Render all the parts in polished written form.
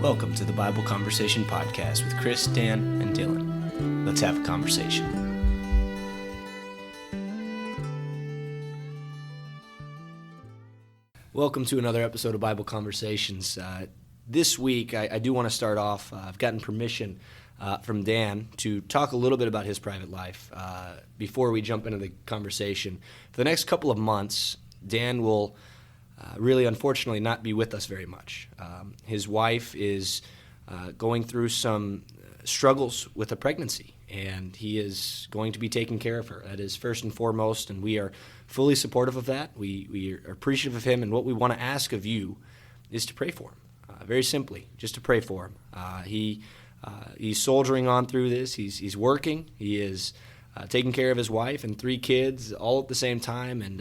Welcome to the Bible Conversation Podcast with Chris, Dan, and Dylan. Let's have a conversation. Welcome to another episode of Bible Conversations. This week, I do want to start off. I've gotten permission from Dan to talk a little bit about his private life before we jump into the conversation. For the next couple of months, Dan will really, unfortunately, not be with us very much. His wife is going through some struggles with a pregnancy, and he is going to be taking care of her. That is first and foremost, and we are fully supportive of that. We are appreciative of him, and what we want to ask of you is to pray for him. Very simply, just to pray for him. He's soldiering on through this. He's working. He is taking care of his wife and 3 kids all at the same time, and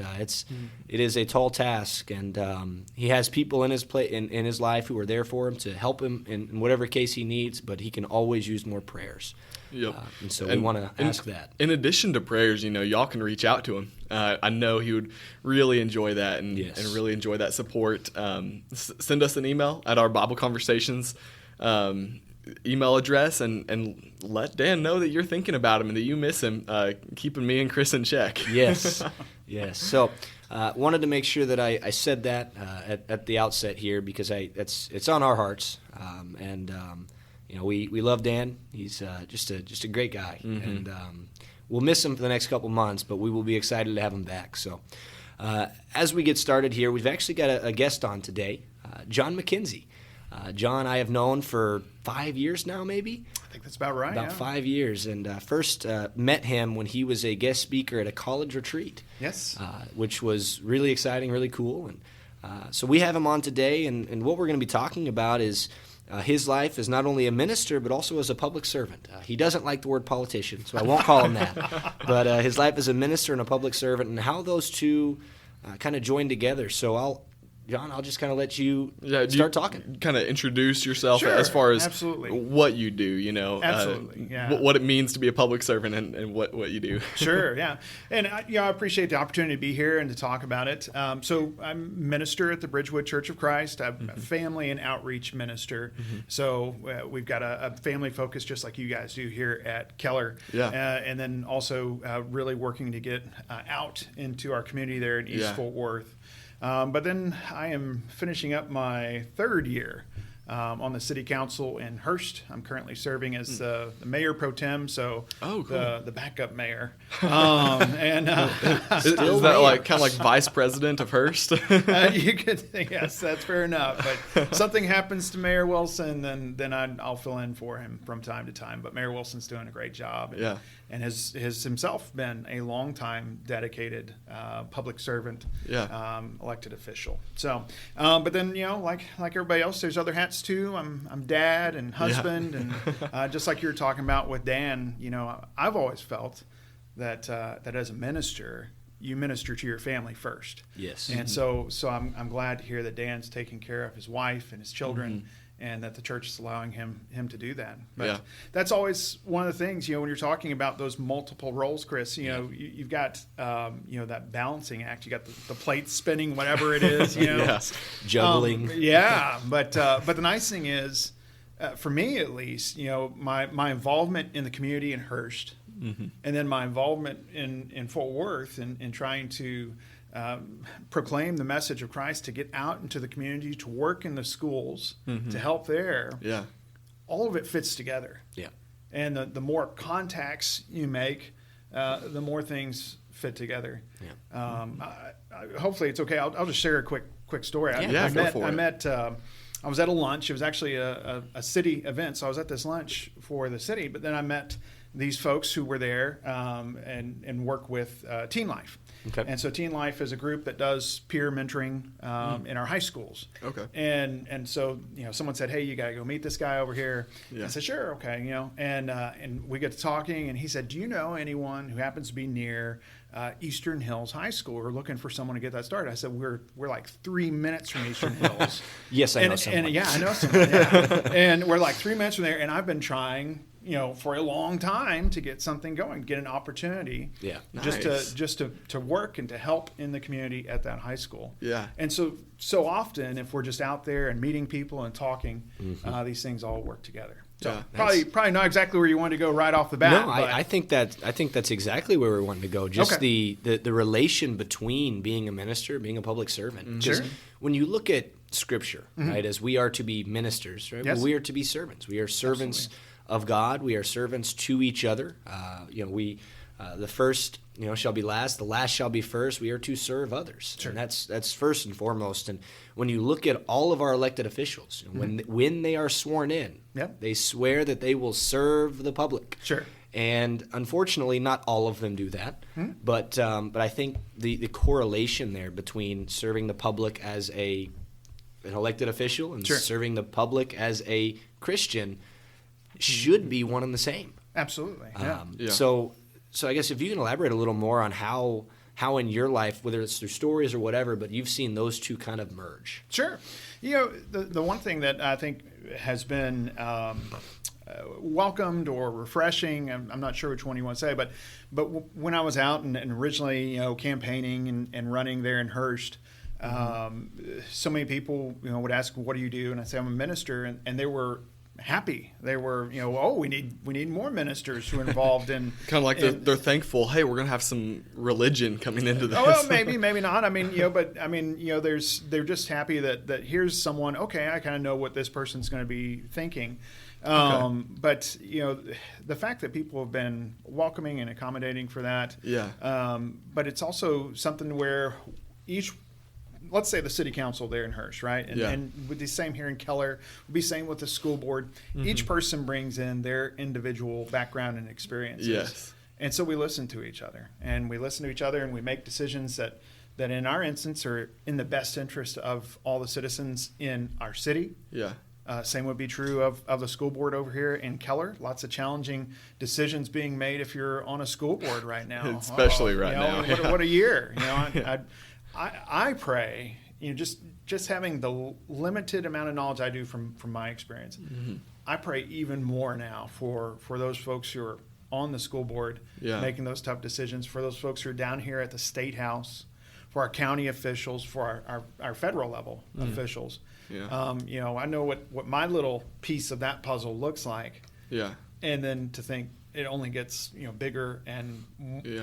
it is a tall task. And he has people in his life who are there for him to help him in whatever case he needs, but he can always use more prayers. Yep. And so we want to ask that. In addition to prayers, y'all can reach out to him. I know he would really enjoy that and really enjoy that support. Send us an email at our Bible Conversations email address and let Dan know that you're thinking about him and that you miss him, keeping me and Chris in check. Yes. So wanted to make sure that I said that at the outset here because it's on our hearts. We love Dan. He's just a great guy. Mm-hmm. And we'll miss him for the next couple months, but we will be excited to have him back. So as we get started here, we've actually got a guest on today, Jon McKenzie. Jon, I have known for 5 years now, maybe? I think that's about right. About 5 years. And first met him when he was a guest speaker at a college retreat. Yes. Which was really exciting, really cool. And so we have him on today, and what we're going to be talking about is his life as not only a minister, but also as a public servant. He doesn't like the word politician, so I won't call him that. But his life as a minister and a public servant and how those two kind of join together. So Jon, I'll just kind of let you start talking. Kind of introduce yourself as far as what you do, Absolutely, what it means to be a public servant and what you do. Sure, yeah. And I appreciate the opportunity to be here and to talk about it. So I'm minister at the Bridgewood Church of Christ. I'm a family and outreach minister. Mm-hmm. So we've got a family focus just like you guys do here at Keller. Yeah. And then also really working to get out into our community there in East Fort Worth. But then I am finishing up my 3rd year on the city council in Hurst. I'm currently serving as the mayor pro tem, so cool. the backup mayor. Is that kind of like vice president of Hurst? You could, yes, that's fair enough. But something happens to Mayor Wilson, then I'll fill in for him from time to time. But Mayor Wilson's doing a great job. And has himself been a long-time dedicated public servant, elected official. So, but then like everybody else, there's other hats too. I'm dad and husband, and just like you were talking about with Dan, I've always felt that as a minister, you minister to your family first. Yes. And so I'm glad to hear that Dan's taking care of his wife and his children. Mm-hmm. And that the church is allowing him to do that. But that's always one of the things, when you're talking about those multiple roles, Chris, you've got, that balancing act. You got the plate spinning, whatever it is, Juggling. But the nice thing is, for me at least, my involvement in the community in Hurst, mm-hmm. and then my involvement in Fort Worth in trying to proclaim the message of Christ, to get out into the community, to work in the schools, mm-hmm. to help there. Yeah, all of it fits together. Yeah, and the more contacts you make, the more things fit together. Yeah. Hopefully it's okay. I'll just share a quick story. I was at a lunch. It was actually a city event, so I was at this lunch for the city. But then I met these folks who were there and work with Teen Life. Okay. And so Teen Life is a group that does peer mentoring in our high schools. Okay. And so someone said, "Hey, you got to go meet this guy over here." Yeah. I said, "Sure, okay." And we get to talking, and he said, "Do you know anyone who happens to be near Eastern Hills High School? We're looking for someone to get that started." I said, "We're like 3 minutes from Eastern Hills." Yes, I know someone. And I know someone. Yeah. And we're like 3 minutes from there, and I've been trying for a long time to get something going, get an opportunity. Yeah. Just to work and to help in the community at that high school. Yeah. And so often, if we're just out there and meeting people and talking, these things all work together. So probably not exactly where you want to go right off the bat. No, I think that's exactly where we're wanting to go. Just the relation between being a minister, being a public servant. Because when you look at Scripture, right, as we are to be ministers, right, well, we are to be servants. We are servants of God. We are servants to each other. The first shall be last, the last shall be first. We are to serve others, and that's first and foremost. And when you look at all of our elected officials, when they are sworn in, they swear that they will serve the public. Sure. And unfortunately, not all of them do that. But I think the correlation there between serving the public as an elected official and serving the public as a Christian should be one and the same. Absolutely. So I guess if you can elaborate a little more on how in your life, whether it's through stories or whatever, but you've seen those two kind of merge. Sure. The one thing that I think has been welcomed or refreshing, I'm not sure which one you want to say, but when I was out and originally campaigning and running there in Hurst, so many people would ask, what do you do? And I say, I'm a minister, and they were happy. They were, we need more ministers who are involved in kind of like they're thankful. Hey, we're going to have some religion coming into this. Oh, well, maybe not. They're just happy that here's someone. Okay, I kind of know what this person's going to be thinking. But the fact that people have been welcoming and accommodating for that. Yeah. But it's also something where let's say the city council there in Hurst, right? And with the same here in Keller, we'll be same with the school board. Each person brings in their individual background and experiences. Yes. And so we listen to each other. And we make decisions that in our instance are in the best interest of all the citizens in our city. Yeah. Same would be true of the school board over here in Keller. Lots of challenging decisions being made if you're on a school board right now. Especially now. What a year. I pray, just having the limited amount of knowledge I do from my experience, I pray even more now for those folks who are on the school board making those tough decisions, for those folks who are down here at the State House, for our county officials, for our federal level officials. Yeah. I know what my little piece of that puzzle looks like. Yeah. And then to think it only gets bigger and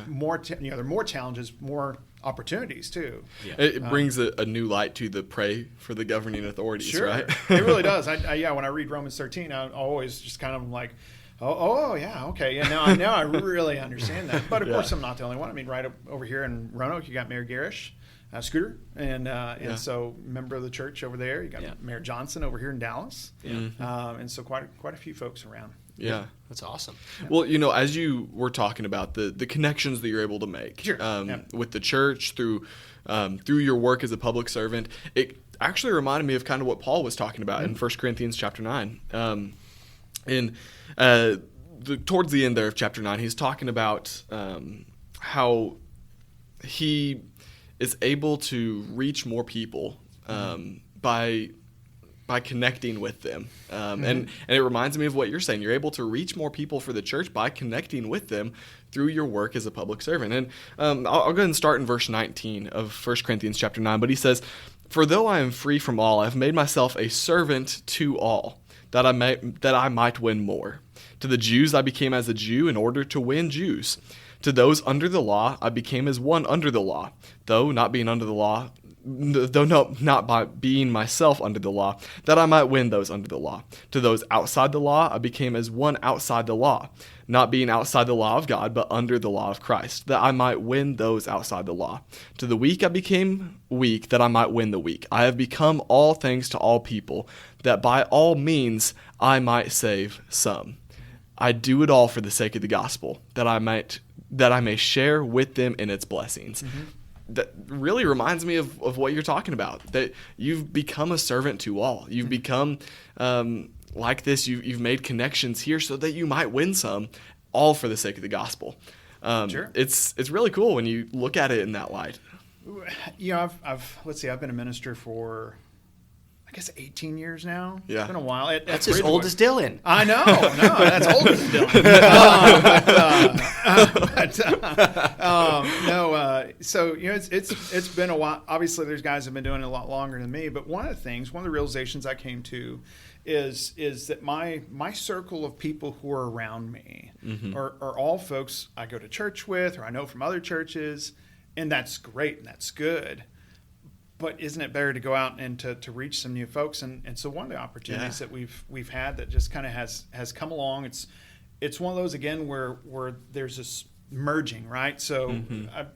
more. There are more challenges, more opportunities too. Yeah. It brings a new light to the pray for the governing authorities, right? It really does. When I read Romans 13, I always just kind of like, okay. Now I really understand that. But of course, I'm not the only one. I mean, right over here in Roanoke, you got Mayor Garish, Scooter, and so member of the church over there. You got Mayor Johnson over here in Dallas, and so quite a few folks around. Yeah. That's awesome. Yeah. Well, as you were talking about the connections that you're able to make with the church through your work as a public servant, it actually reminded me of kind of what Paul was talking about in 1 Corinthians chapter 9. Towards the end there of chapter 9, he's talking about how he is able to reach more people by connecting with them. And it reminds me of what you're saying. You're able to reach more people for the church by connecting with them through your work as a public servant. And I'll go ahead and start in verse 19 of 1 Corinthians chapter 9. But he says, "For though I am free from all, I have made myself a servant to all, that I might win more. To the Jews I became as a Jew in order to win Jews. To those under the law I became as one under the law, though not by being myself under the law, that I might win those under the law. To those outside the law, I became as one outside the law, not being outside the law of God, but under the law of Christ, that I might win those outside the law. To the weak I became weak, that I might win the weak. I have become all things to all people, that by all means I might save some. I do it all for the sake of the gospel, that I may share with them in its blessings." That really reminds me of what you're talking about, that you've become a servant to all. You've become like this. You've made connections here so that you might win some, all for the sake of the gospel. Sure. It's really cool when you look at it in that light. I've been a minister for, guess 18 years now. Yeah. It's been a while. That's as old as Dylan. I know. No, that's older than Dylan. So, it's been a while. Obviously, there's guys who have been doing it a lot longer than me. But one of the realizations I came to is that my circle of people who are around me are all folks I go to church with or I know from other churches, and that's great and that's good. But isn't it better to go out and to reach some new folks? And so one of the opportunities that we've had that just kind of has come along, it's one of those again where there's this merging, right? So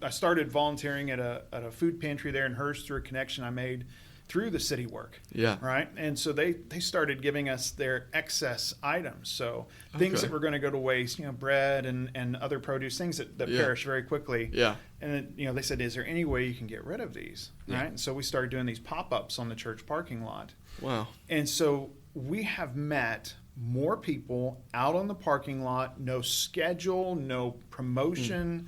I started volunteering at a food pantry there in Hearst through a connection I made through the city work. Yeah. Right. And so they started giving us their excess items. So things that were going to go to waste, bread and other produce, things that perish very quickly. Yeah. And then, they said, is there any way you can get rid of these? Yeah. Right. And so we started doing these pop-ups on the church parking lot. Wow. And so we have met more people out on the parking lot, no schedule, no promotion,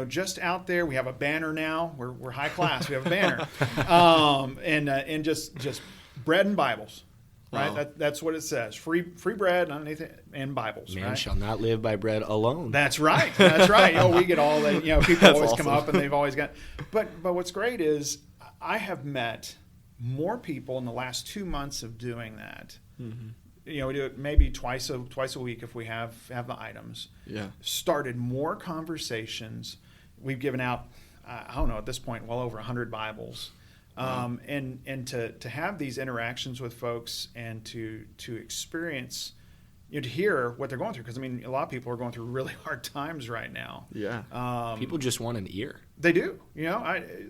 just out there. We have a banner now. We're high class. We have a banner, and just bread and Bibles, right? Wow. That's what it says. Free bread underneath it, and Bibles. Man right? shall not live by bread alone. That's right. That's right. We get all that. People always awesome. come up and they've always got. But what's great is I have met more people in the last 2 months of doing that. Mm-hmm. We do it maybe twice a week if we have the items. Yeah. Started more conversations. We've given out, I don't know, at this point, well over 100 Bibles. Wow. And to have these interactions with folks and to experience, to hear what they're going through. Because, a lot of people are going through really hard times right now. Yeah. People just want an ear. They do.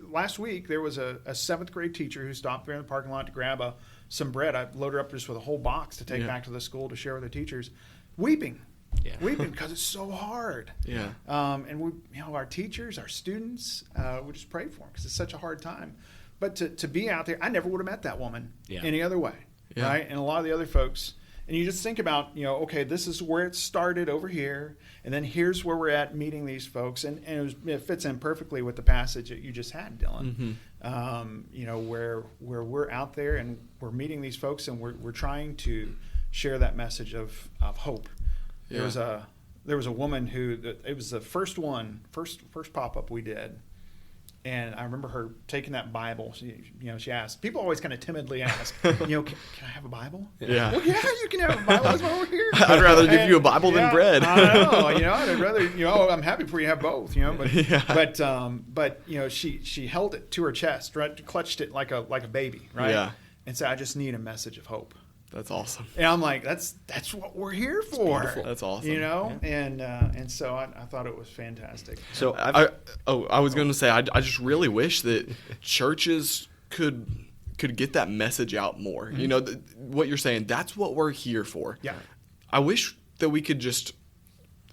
Last week there was a 7th grade teacher who stopped there in the parking lot to grab some bread. I loaded her up just with a whole box to take back to the school to share with the teachers, weeping because it's so hard. Yeah. And we, our teachers, our students, we just pray for them because it's such a hard time. But to be out there, I never would have met that woman any other way, right? And a lot of the other folks. And you just think about, okay, this is where it started over here, and then here's where we're at meeting these folks, and it fits in perfectly with the passage that you just had, Dylan. Mm-hmm. Where we're out there and we're meeting these folks, and we're trying to share that message of hope. Yeah. There was a woman who it was the first pop-up we did. And I remember her taking that Bible. She asked. People always kind of timidly ask, can I have a Bible? Yeah. Well, yeah, you can have a Bible. That's why we're here. I'd rather give you a Bible than bread. I know. I'd rather. I'm happy for you to have both. But she held it to her chest, right? Clutched it like a baby, right? Yeah. And said, I just need a message of hope. That's awesome. And I'm like, that's what we're here for. That's awesome. And so I thought it was fantastic. So I was going to say I just really wish that churches could get that message out more. Mm-hmm. What you're saying, that's what we're here for. Yeah. I wish that we could just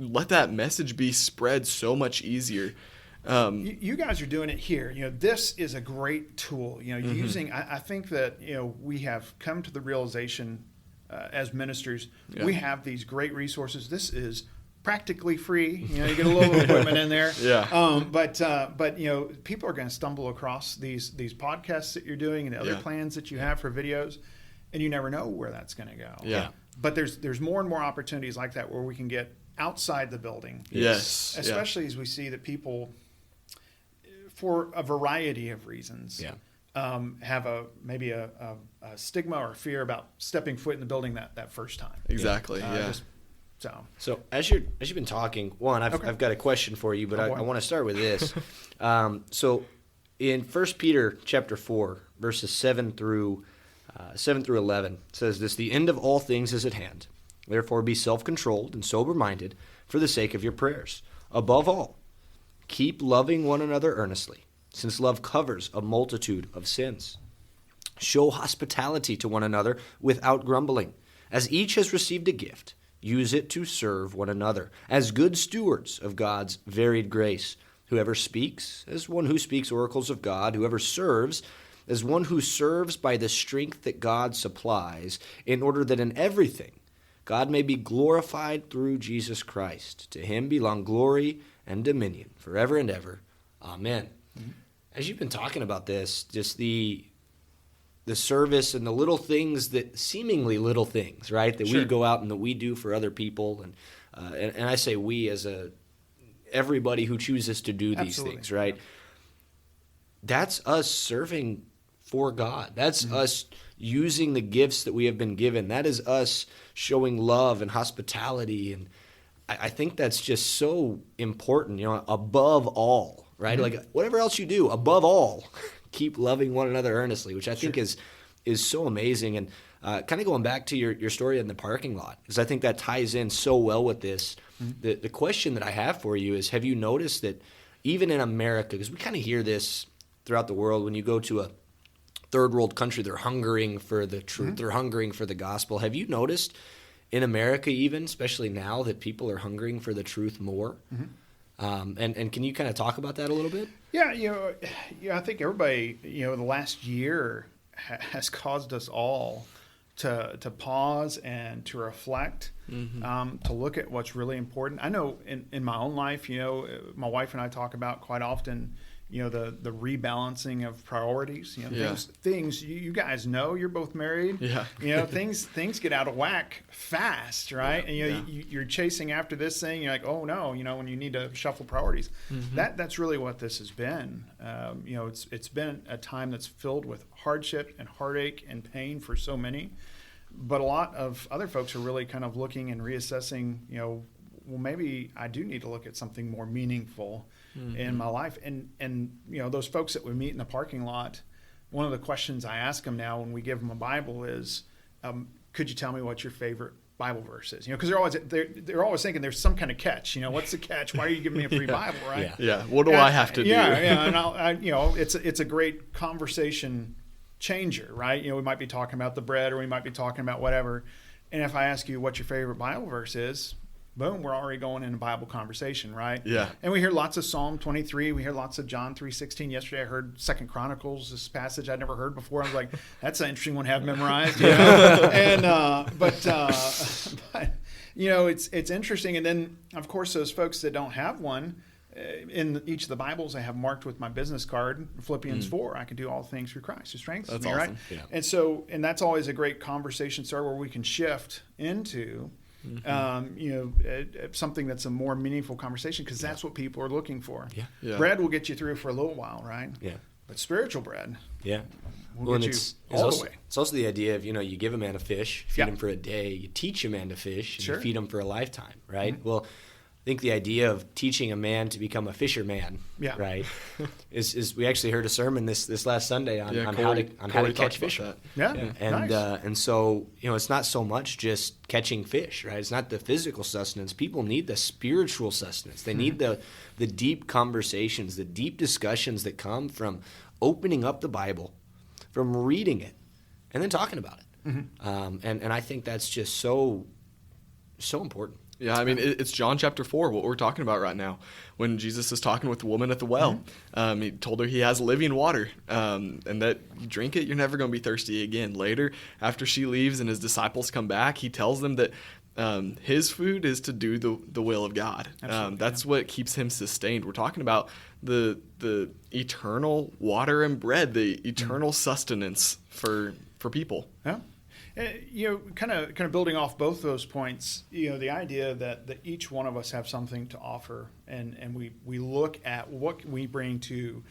let that message be spread so much easier. You guys are doing it here. This is a great tool. Mm-hmm. Using. I think that we have come to the realization as ministers, we have these great resources. This is practically free. You get a little equipment in there. Yeah. But people are going to stumble across these podcasts that you're doing and the other plans that you have for videos, and you never know where that's going to go. Yeah. But there's more and more opportunities like that where we can get outside the building. Yes. Especially as we see that people, for a variety of reasons, have maybe a stigma or fear about stepping foot in the building that first time. Exactly. So as you've been talking, I've got a question for you, but I want to start with this. So in 1 Peter chapter 4, verses 7 through 11, it says this: "The end of all things is at hand. Therefore be self-controlled and sober-minded for the sake of your prayers. Above all, keep loving one another earnestly, since love covers a multitude of sins. Show hospitality to one another without grumbling. As each has received a gift, use it to serve one another, as good stewards of God's varied grace. Whoever speaks, as one who speaks oracles of God. Whoever serves, as one who serves by the strength that God supplies, in order that in everything God may be glorified through Jesus Christ. To him belong glory and dominion forever and ever. Amen." Mm-hmm. As you've been talking about this, just the the service and the little things that seemingly little things, right? That we go out and that we do for other people. And I say we as everybody who chooses to do these things, right? Yeah. That's us serving for God. That's us using the gifts that we have been given. That is us showing love and hospitality. And I think that's just so important, above all, right? Like whatever else you do, above all, keep loving one another earnestly, which I think is so amazing. And kind of going back to your story in the parking lot, because I think that ties in so well with this. Mm-hmm. The question that I have for you is, have you noticed that even in America, because we kind of hear this throughout the world, when you go to a third world country, they're hungering for the truth, they're hungering for the gospel. Have you noticed in America even, especially now, that people are hungering for the truth more? And can you kind of talk about that a little bit? Yeah, I think everybody, the last year has caused us all to pause and to reflect, to look at what's really important. I know in my own life, my wife and I talk about quite often, the rebalancing of priorities, things you guys know, you're both married, things get out of whack fast, right? And you're chasing after this thing, you're like, oh no, when you need to shuffle priorities. That's really what this has been. It's been a time that's filled with hardship and heartache and pain for so many, but a lot of other folks are really kind of looking and reassessing, well, maybe I do need to look at something more meaningful in my life. And those folks that we meet in the parking lot, one of the questions I ask them now when we give them a Bible is, could you tell me what your favorite Bible verse is? Because they're always thinking there's some kind of catch. What's the catch? Why are you giving me a free Bible, right? Yeah. What do I have to do? Yeah. And it's a great conversation changer, right? We might be talking about the bread, or we might be talking about whatever. And if I ask you what your favorite Bible verse is, boom, we're already going in a Bible conversation, right? Yeah. And we hear lots of Psalm 23. We hear lots of John 3:16. Yesterday I heard 2 Chronicles, this passage I'd never heard before. I was like, that's an interesting one to have memorized. And but it's interesting. And then, of course, those folks that don't have one, in each of the Bibles I have marked with my business card, Philippians 4, I can do all things through Christ who strengthens me, awesome. Right? Yeah. And that's always a great conversation starter where we can shift into something that's a more meaningful conversation, because that's what people are looking for. Yeah. Bread will get you through for a little while, right? Yeah. But spiritual bread, will get you all the way. It's also the idea of, you give a man a fish, feed him for a day. You teach a man to fish, and you feed him for a lifetime, right? Well, I think the idea of teaching a man to become a fisherman, right, is we actually heard a sermon this last Sunday on how to catch fish. And so it's not so much just catching fish, right? It's not the physical sustenance. People need the spiritual sustenance. They need the deep conversations, the deep discussions that come from opening up the Bible, from reading it, and then talking about it. And I think that's just so important. Yeah, I mean, it's John chapter 4, what we're talking about right now. When Jesus is talking with the woman at the well, he told her he has living water, and that you drink it, you're never going to be thirsty again. Later, after she leaves and his disciples come back, he tells them that his food is to do the will of God. That's what keeps him sustained. We're talking about the eternal water and bread, the eternal sustenance for people. Yeah. Kind of building off both those points, the idea that each one of us have something to offer, and we look at what we bring to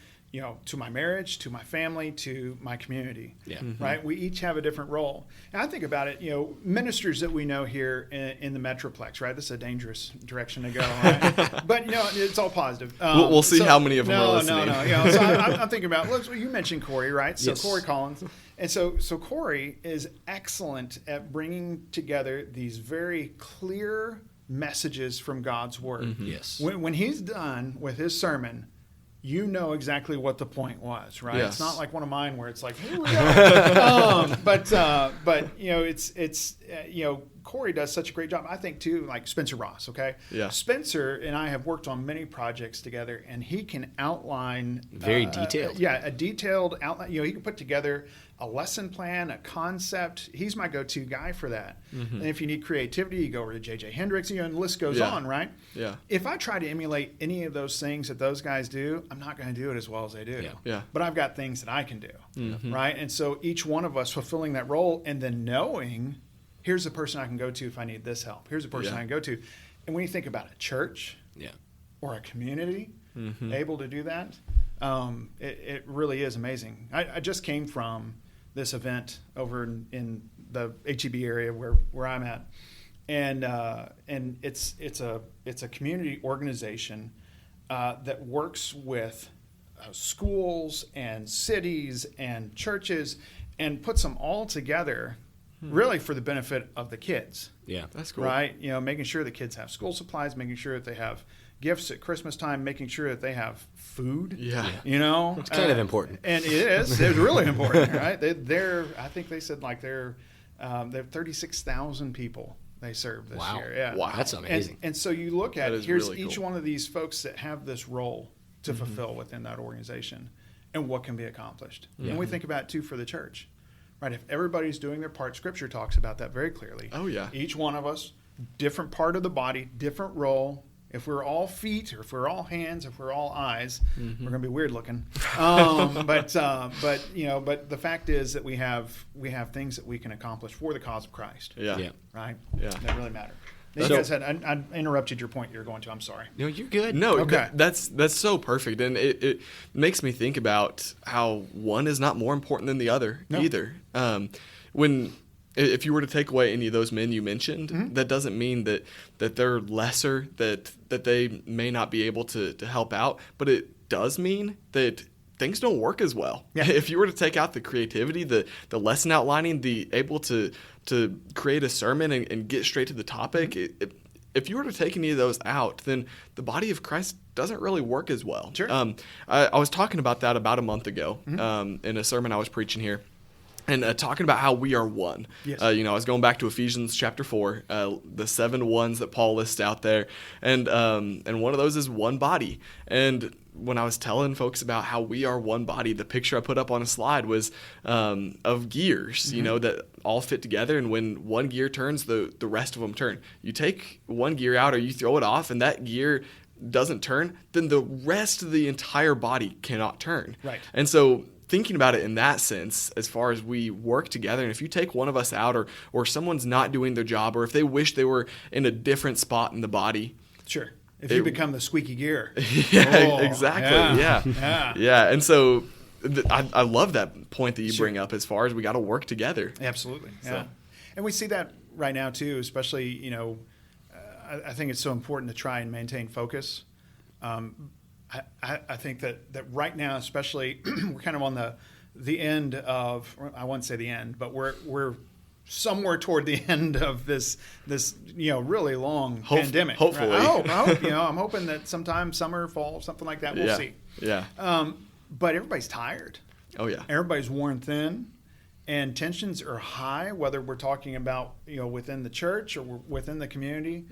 my marriage, to my family, to my community, right? We each have a different role. And I think about it, ministers that we know here in the Metroplex, right? This is a dangerous direction to go, right? But, it's all positive. We'll see how many of them are listening. No. So I'm thinking about, you mentioned Corey, right? So yes. Corey Collins. And so Corey is excellent at bringing together these very clear messages from God's Word. Yes. When he's done with his sermon, you know exactly what the point was, right? Yes. It's not like one of mine where it's like, here we go. But Corey does such a great job. I think too, like Spencer Ross. Okay, yeah. Spencer and I have worked on many projects together, and he can outline very detailed. A detailed outline. He can put together a lesson plan, a concept. He's my go-to guy for that. And if you need creativity, you go over to J.J. Hendricks. And the list goes on, right? Yeah. If I try to emulate any of those things that those guys do, I'm not going to do it as well as they do. Yeah. But I've got things that I can do, right? And so each one of us fulfilling that role, and then knowing, here's the person I can go to if I need this help. Here's the person I can go to. And when you think about a church or a community able to do that, it really is amazing. I just came from this event over in the HEB area where I'm at, and it's a community organization that works with schools and cities and churches and puts them all together, really for the benefit of the kids. Yeah, that's cool. Right, making sure the kids have school supplies, making sure that they have gifts at Christmas time, making sure that they have food. Yeah. It's kind of important. And it is. It's really important, right? I think they said like they're 36,000 people they serve this year. Yeah. Wow, that's amazing. And so you look at here's really each cool. one of these folks that have this role to fulfill within that organization and what can be accomplished. And we think about it too for the church. Right? If everybody's doing their part, Scripture talks about that very clearly. Oh yeah. Each one of us, different part of the body, different role. If we're all feet, or if we're all hands, if we're all eyes, we're going to be weird looking. But the fact is that we have things that we can accomplish for the cause of Christ. Yeah. Right. Yeah. That really matter. You guys had I interrupted your point you were going to. I'm sorry. No, you're good. No, okay. That's so perfect, and it makes me think about how one is not more important than the other either. If you were to take away any of those men you mentioned, that doesn't mean that they're lesser, that they may not be able to help out, but it does mean that things don't work as well. Yeah. If you were to take out the creativity, the lesson outlining, the able to create a sermon and get straight to the topic, if you were to take any of those out, then the body of Christ doesn't really work as well. Sure. I was talking about that about a month ago in a sermon I was preaching here. And talking about how we are one. Yes. I was going back to Ephesians chapter 4, the 7 ones that Paul lists out there. And one of those is one body. And when I was telling folks about how we are one body, the picture I put up on a slide was of gears, that all fit together. And when one gear turns, the rest of them turn. You take one gear out or you throw it off and that gear doesn't turn, then the rest of the entire body cannot turn. Right. And so thinking about it in that sense, as far as we work together, and if you take one of us out or someone's not doing their job, or if they wish they were in a different spot in the body. Sure. If you become the squeaky gear. Yeah, exactly. Yeah. And so I love that point that you bring up as far as we got to work together. Absolutely. Yeah. And we see that right now too, especially, I think it's so important to try and maintain focus. I think that right now, especially, we're kind of on the end of, I won't say the end, but we're somewhere toward the end of this really long pandemic. Hopefully, right? I hope I'm hoping that sometime summer, fall, something like that. We'll see. Yeah. But everybody's tired. Oh yeah. Everybody's worn thin, and tensions are high. Whether we're talking about within the church or within the community,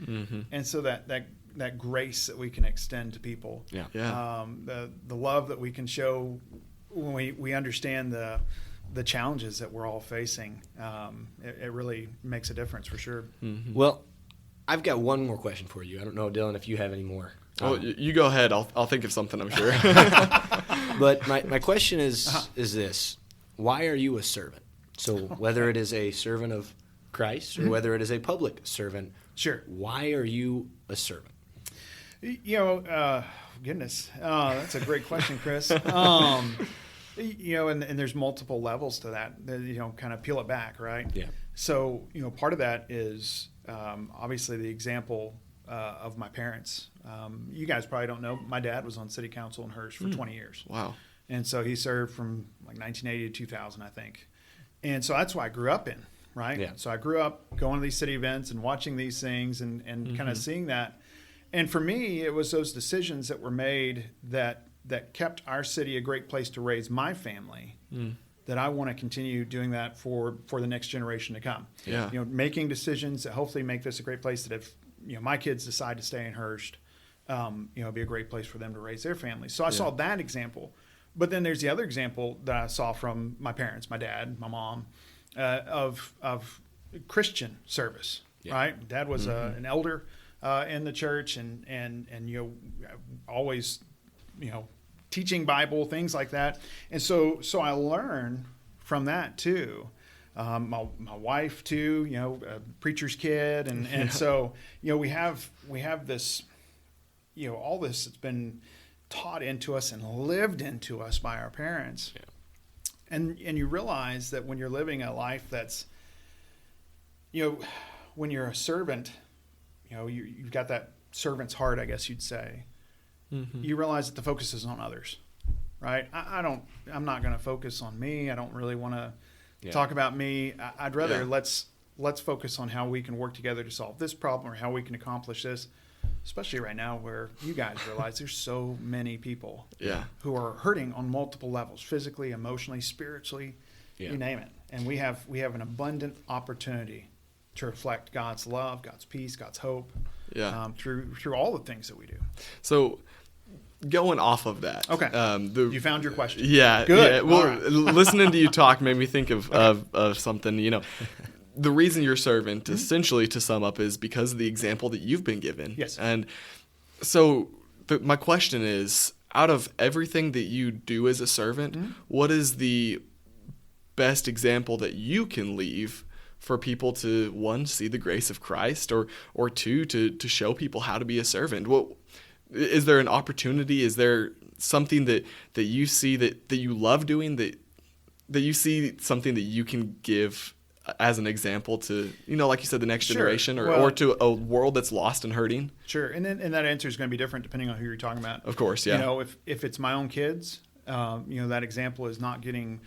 and so that grace that we can extend to people, the love that we can show when we understand the challenges that we're all facing, it really makes a difference for sure. Well, I've got one more question for you. I don't know, Dylan, if you have any more. Oh, you go ahead. I'll think of something, I'm sure. But my question is this: why are you a servant? So whether it is a servant of Christ or whether it is a public servant, sure. Why are you a servant? Goodness, that's a great question, Chris. And there's multiple levels to that. Kind of peel it back, right? Yeah. So part of that is obviously the example of my parents. You guys probably don't know. My dad was on city council in Hearst for 20 years. Wow. And so he served from like 1980 to 2000, I think. And so that's what I grew up in, right? Yeah. So I grew up going to these city events and watching these things and kind of seeing that. And for me, it was those decisions that were made that kept our city a great place to raise my family that I want to continue doing that for the next generation to come. Yeah. Making decisions that hopefully make this a great place that if, my kids decide to stay in Hurst, it'd be a great place for them to raise their families. So I saw that example. But then there's the other example that I saw from my parents, my dad, my mom, of Christian service, right? Dad was an elder in the church and always, teaching Bible, things like that. And so I learned from that too. My wife too, a preacher's kid. And so, we have this, all this that's been taught into us and lived into us by our parents. Yeah. And you realize that when you're living a life that's, when you're a servant, you've got that servant's heart, I guess you'd say. Mm-hmm. You realize that the focus is on others, right? I'm not going to focus on me. I don't really want to talk about me. I'd rather let's focus on how we can work together to solve this problem or how we can accomplish this. Especially right now where you guys realize there's so many people who are hurting on multiple levels, physically, emotionally, spiritually, you name it. And we have an abundant opportunity to reflect God's love, God's peace, God's hope through all the things that we do. So going off of that. Okay. You found your question. Yeah. Good. Yeah. Well, listening to you talk made me think of something, The reason you're servant, essentially, to sum up, is because of the example that you've been given. Yes. And so my question is, out of everything that you do as a servant, what is the best example that you can leave for people to, one, see the grace of Christ, or two, to show people how to be a servant? What is there an opportunity? Is there something that you see that you love doing, that you see something that you can give as an example to, like you said, the next generation or to a world that's lost and hurting? Sure. And that answer is going to be different depending on who you're talking about. Of course, yeah. If it's my own kids, that example is not getting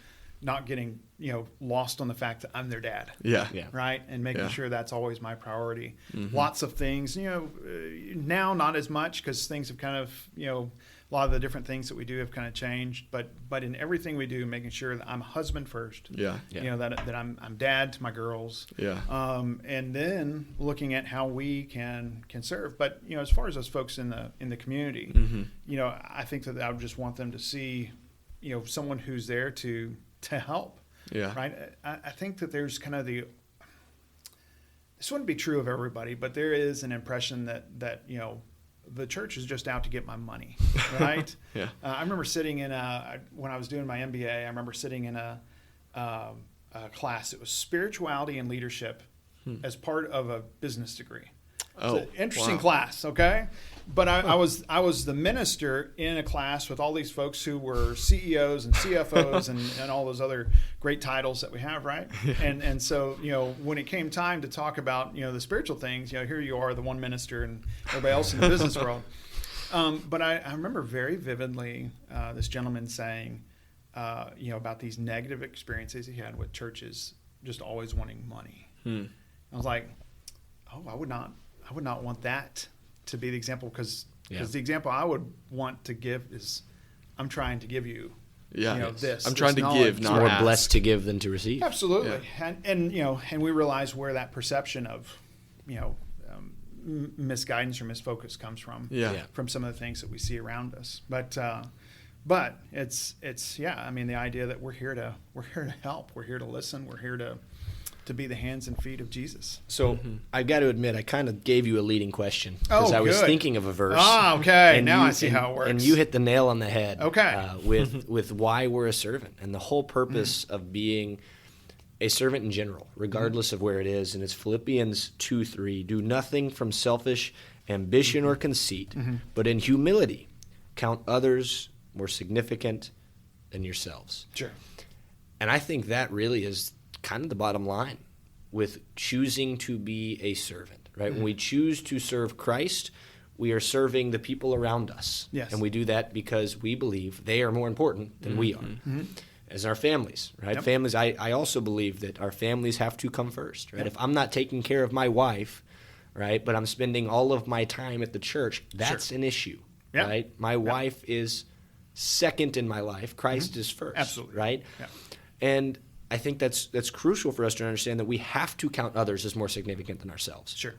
lost on the fact that I'm their dad. Yeah. Right. And making sure that's always my priority. Mm-hmm. Lots of things, now not as much because things have kind of, a lot of the different things that we do have kind of changed, but in everything we do, making sure that I'm a husband first. Yeah. That I'm dad to my girls. Yeah. And then looking at how we can serve. But as far as those folks in the community, I think that I would just want them to see, someone who's there to help. Yeah. Right. I think that there's kind of this wouldn't be true of everybody, but there is an impression that the church is just out to get my money, right? Yeah. I remember sitting in when I was doing my MBA, I remember sitting in a class. It was spirituality and leadership as part of a business degree. It's an interesting class, okay? But I was the minister in a class with all these folks who were CEOs and CFOs and all those other great titles that we have, right? And so, when it came time to talk about, the spiritual things, here you are, the one minister and everybody else in the business world. But I remember very vividly this gentleman saying, about these negative experiences he had with churches just always wanting money. I was like, I would not want that to be the example because the example I would want to give is I'm trying to give you, this. I'm trying to give, not more ask. Blessed to give than to receive. Absolutely. Yeah. And we realize where that perception of, misguidance or misfocus comes from. From some of the things that we see around us. But it's the idea that we're here to help. We're here to listen. We're here to be the hands and feet of Jesus. So I've got to admit, I kind of gave you a leading question because I was thinking of a verse. Okay. Now I see how it works. And you hit the nail on the head. Okay. With why we're a servant and the whole purpose of being a servant in general, regardless of where it is. And it's Philippians 2:3. Do nothing from selfish ambition or conceit, but in humility count others more significant than yourselves. Sure. And I think that really is kind of the bottom line with choosing to be a servant, right? When we choose to serve Christ, we are serving the people around us. Yes. And we do that because we believe they are more important than we are. As our families, right? Yep. Families, I also believe that our families have to come first, right? Yep. If I'm not taking care of my wife, right, but I'm spending all of my time at the church, that's an issue, right? My wife is second in my life. Christ is first. Absolutely. Right? Yep. And I think that's crucial for us to understand that we have to count others as more significant than ourselves. Sure.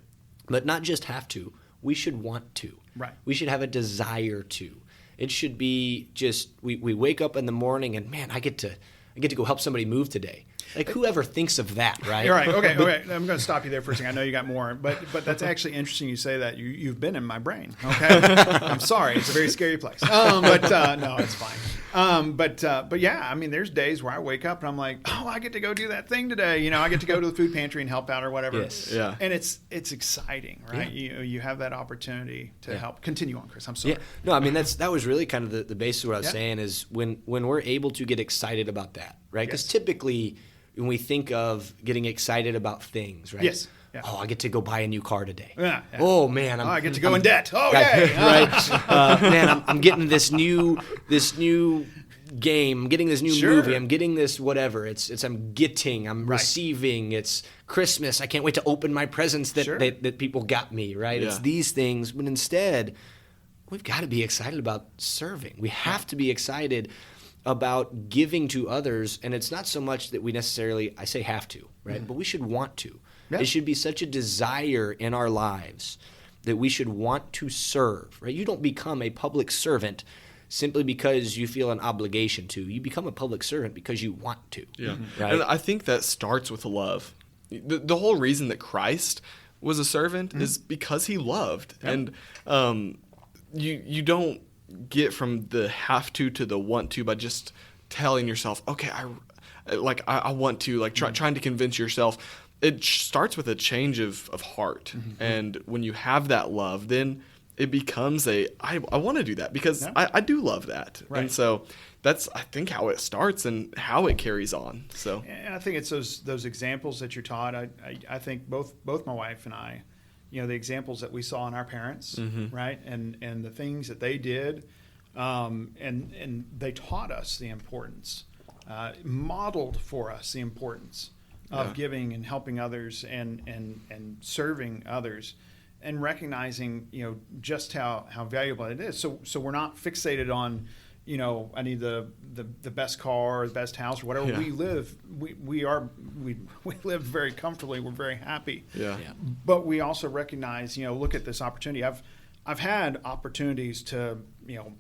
But not just have to, we should want to. Right. We should have a desire to. It should be just we wake up in the morning and, man, I get to go help somebody move today. Like, whoever thinks of that, right? You're right. Okay. I'm going to stop you there for a second. I know you got more, but that's actually interesting you say that. You've been in my brain, okay? I'm sorry. It's a very scary place. But no, it's fine. But yeah, I mean, there's days where I wake up and I'm like, oh, I get to go do that thing today. I get to go to the food pantry and help out or whatever. Yes. Yeah. And it's exciting, right? Yeah. You have that opportunity to help. Continue on, Chris. I'm sorry. Yeah. No, I mean, that was really kind of the basis of what I was saying is when we're able to get excited about that, right? Because typically when we think of getting excited about things, right? Yes. Yeah. Oh, I get to go buy a new car today. Yeah. Oh man, I get to go in debt. Oh, yay! Right. Man, I'm getting this new game. I'm getting this new movie. I'm getting this whatever. I'm receiving. It's Christmas. I can't wait to open my presents that people got me. Right. Yeah. It's these things, but instead, we've got to be excited about serving. We have to be excited about giving to others, and it's not so much that we necessarily, I say have to, right? But we should want to. Yeah. It should be such a desire in our lives that we should want to serve, right? You don't become a public servant simply because you feel an obligation to. You become a public servant because you want to. Yeah. Right? And I think that starts with love. The whole reason that Christ was a servant is because he loved. Yep. And you don't get from the have to the want to by just telling yourself, okay, I want to, like trying to convince yourself. It starts with a change of heart. And when you have that love, then it becomes I want to do that because I do love that. Right. And so that's, I think, how it starts and how it carries on. So, and I think it's those examples that you're taught. I think both my wife and I, the examples that we saw in our parents, right, and the things that they did, and they taught us the importance, modeled for us the importance of giving and helping others and serving others, and recognizing just how valuable it is. So we're not fixated on I need the best car or the best house or whatever. Yeah. We live very comfortably. We're very happy. Yeah. But we also recognize, look at this opportunity. I've had opportunities to, I don't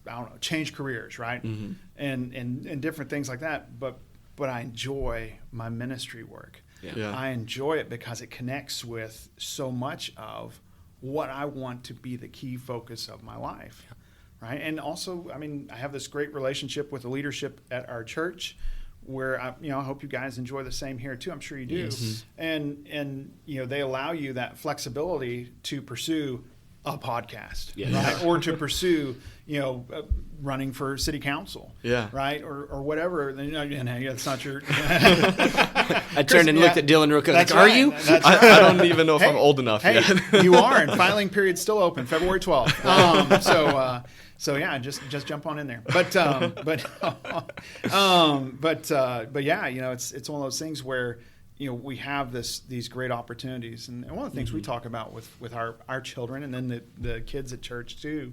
know, change careers, right? And different things like that. But I enjoy my ministry work. Yeah. I enjoy it because it connects with so much of what I want to be the key focus of my life. Yeah. Right. And also, I mean, I have this great relationship with the leadership at our church where I hope you guys enjoy the same here too. I'm sure you do. Yes. And they allow you that flexibility to pursue a podcast, right? Or to pursue, running for city council, right? Or whatever. It's not your. I turned and looked at Dylan real quick. Like, are you? I don't even know if I'm old enough yet. You are, and filing period's still open, February 12th. So yeah, just jump on in there. But yeah, it's one of those things where we have these great opportunities, and one of the things we talk about with our children, and then the kids at church too,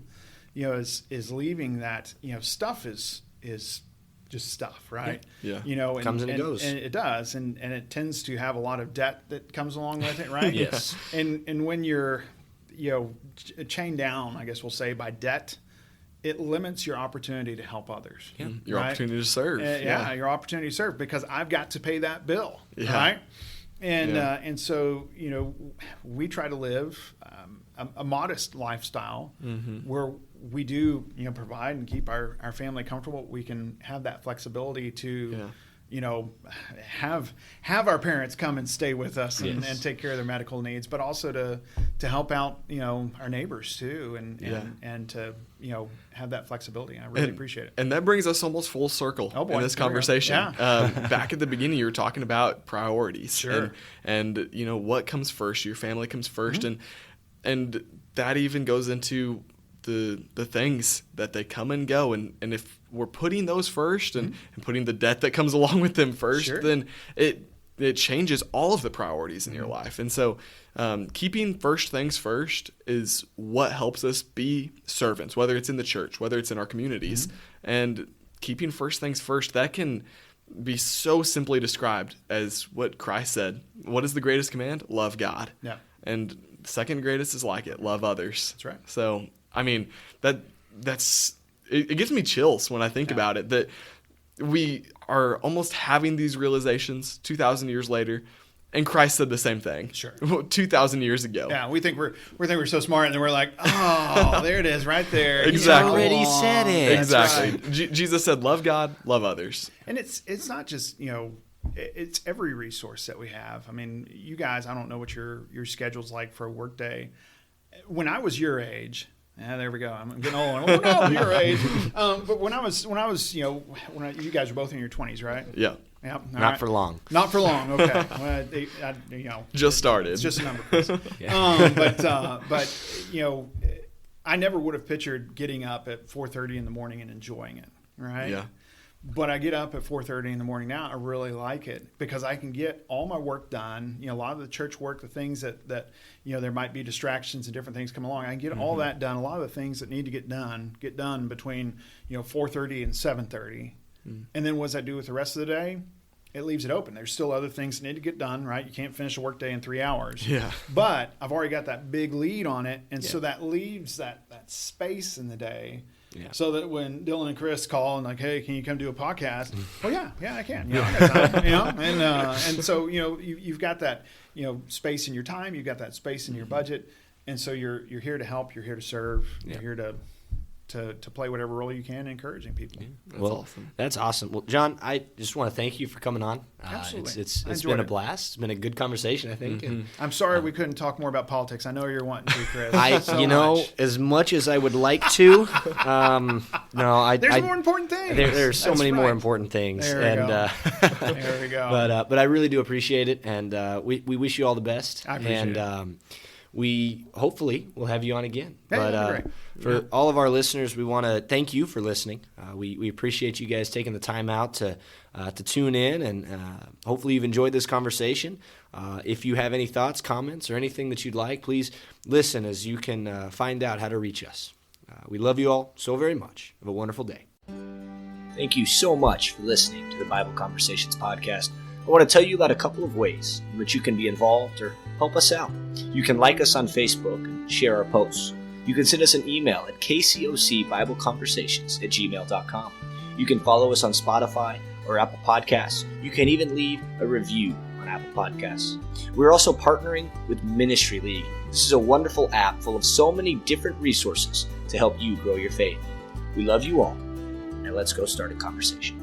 is leaving that stuff is just stuff, right? Yeah. And, comes and goes, and it does, and it tends to have a lot of debt that comes along with it, right? Yes. And when you're chained down, I guess we'll say, by debt, it limits your opportunity to help others. Yeah. Your opportunity to serve. Your opportunity to serve, because I've got to pay that bill, right? And so, we try to live a modest lifestyle where we do, provide and keep our family comfortable. We can have that flexibility to, have our parents come and stay with us and take care of their medical needs, but also to help out, our neighbors too, and to, have that flexibility. I really appreciate it. And that brings us almost full circle in this conversation. Back at the beginning, you were talking about priorities. Sure. And what comes first? Your family comes first. And that even goes into the things that they come and go. And if we're putting those first and putting the debt that comes along with them first, then it changes all of the priorities in your life. And so keeping first things first is what helps us be servants, whether it's in the church, whether it's in our communities. And keeping first things first, that can be so simply described as what Christ said. What is the greatest command? Love God. Yeah. And the second greatest is like it. Love others. That's right. So, I mean, it gives me chills when I think about it, that we are almost having these realizations 2,000 years later, and Christ said the same thing. Sure. 2,000 years ago. Yeah, we think we're so smart, and then we're like, oh, there it is, right there. Exactly. He already said it. Exactly. Right. Jesus said, "Love God, love others." And it's not just, it's every resource that we have. I mean, you guys, I don't know what your schedule's like for a work day. When I was your age, there we go. I'm getting old. I'm your age. But when I was, you guys were both in your 20s, right? Yeah. Yeah. Not for long. Not for long. Okay. Well, just started. It's just a number. But I never would have pictured getting up at 4:30 in the morning and enjoying it. Right. Yeah. But I get up at 4:30 in the morning now. I really like it because I can get all my work done. A lot of the church work, the things that there might be distractions and different things come along. I can get all that done. A lot of the things that need to get done between 4:30 and 7:30. And then what does that do with the rest of the day? It leaves it open. There's still other things that need to get done, right? You can't finish a work day in 3 hours. Yeah. But I've already got that big lead on it, and so that leaves that space in the day. Yeah. So that when Dylan and Chris call and like, hey, can you come do a podcast? Well, yeah, I can. I got time, and so you've got that space in your time, you've got that space in your budget, and so you're here to help, you're here to serve, you're here to play whatever role you can, encouraging people. That's awesome. That's awesome. Well, Jon, I just want to thank you for coming on. Absolutely. It's been a blast. It's been a good conversation, I think. And I'm sorry we couldn't talk more about politics. I know you're wanting to, Chris. As much as I would like to, there's more important things. There's so many more important things. There we go. But I really do appreciate it, and we wish you all the best. I appreciate it. We hopefully will have you on again. Yeah, that'd be great. For all of our listeners, we want to thank you for listening. We appreciate you guys taking the time out to tune in, and hopefully you've enjoyed this conversation. If you have any thoughts, comments, or anything that you'd like, please listen as you can find out how to reach us. We love you all so very much. Have a wonderful day. Thank you so much for listening to the Bible Conversations podcast. I want to tell you about a couple of ways in which you can be involved or help us out. You can like us on Facebook and share our posts. You can send us an email at kcocbibleconversations@gmail.com. You can follow us on Spotify or Apple Podcasts. You can even leave a review on Apple Podcasts. We're also partnering with Ministry League. This is a wonderful app full of so many different resources to help you grow your faith. We love you all. Now let's go start a conversation.